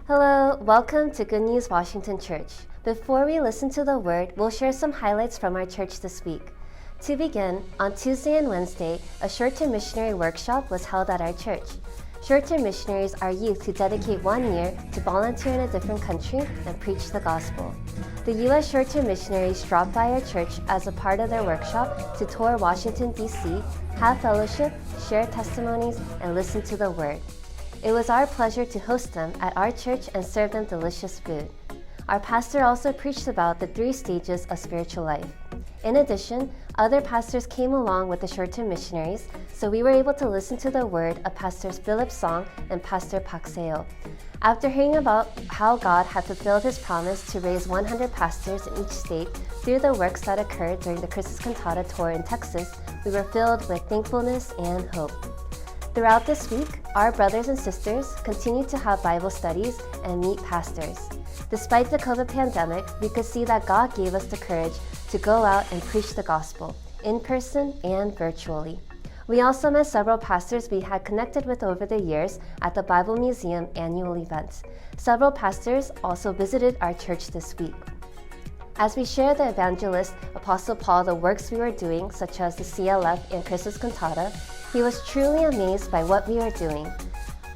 Hello, welcome to Good News Washington Church. Before we listen to the Word, we'll share some highlights from our church this week. To begin, on Tuesday and Wednesday, a short-term missionary workshop was held at our church. Short-term missionaries are youth who dedicate 1 year to volunteer in a different country and preach the gospel. The U.S. short-term missionaries dropped by our church as a part of their workshop to tour Washington, D.C., have fellowship, share testimonies, and listen to the Word. It was our pleasure to host them at our church and serve them delicious food. Our pastor also preached about the 3 stages of spiritual life. In addition, other pastors came along with the short-term missionaries, so we were able to listen to the word of Pastors Philip Song and Pastor Pakseo. After hearing about how God had fulfilled his promise to raise 100 pastors in each state through the works that occurred during the Christmas Cantata tour in Texas, we were filled with thankfulness and hope. Throughout this week, our brothers and sisters continued to have Bible studies and meet pastors. Despite the COVID pandemic, we could see that God gave us the courage to go out and preach the gospel, in person and virtually. We also met several pastors we had connected with over the years at the Bible Museum annual event. Several pastors also visited our church this week. As we shared the evangelist Apostle Paul the works we were doing, such as the CLF and Christmas Cantata, he was truly amazed by what we were doing.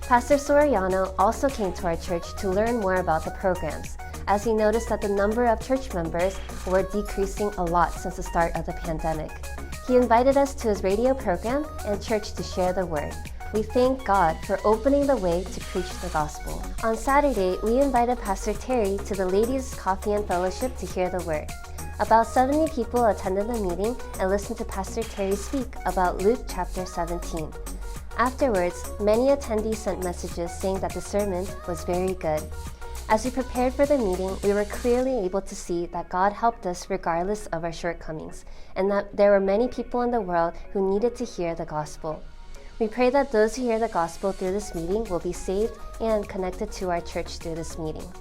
Pastor Soriano also came to our church to learn more about the programs, as he noticed that the number of church members were decreasing a lot since the start of the pandemic. He invited us to his radio program and church to share the word. We thank God for opening the way to preach the gospel. On Saturday, we invited Pastor Terry to the Ladies' Coffee and Fellowship to hear the word. About 70 people attended the meeting and listened to Pastor Terry speak about Luke chapter 17. Afterwards, many attendees sent messages saying that the sermon was very good. As we prepared for the meeting, we were clearly able to see that God helped us regardless of our shortcomings, and that there were many people in the world who needed to hear the gospel. We pray that those who hear the gospel through this meeting will be saved and connected to our church through this meeting.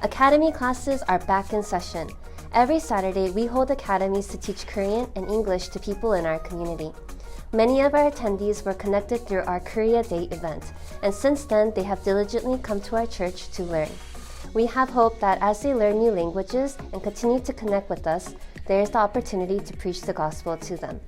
Academy classes are back in session. Every Saturday, we hold academies to teach Korean and English to people in our community. Many of our attendees were connected through our Korea Day event, and since then, they have diligently come to our church to learn. We have hope that as they learn new languages and continue to connect with us, there is the opportunity to preach the gospel to them.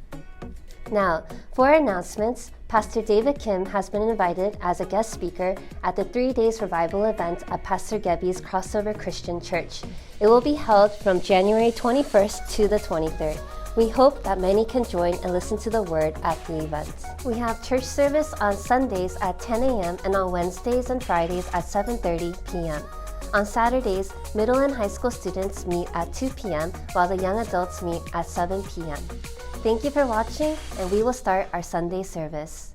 Now, for our announcements, Pastor David Kim has been invited as a guest speaker at the 3 Days Revival event at Pastor Gebby's Crossover Christian Church. It will be held from January 21st to the 23rd. We hope that many can join and listen to the word at the event. We have church service on Sundays at 10 a.m. and on Wednesdays and Fridays at 7:30 p.m. On Saturdays, middle and high school students meet at 2 p.m. while the young adults meet at 7 p.m. Thank you for watching, and we will start our Sunday service.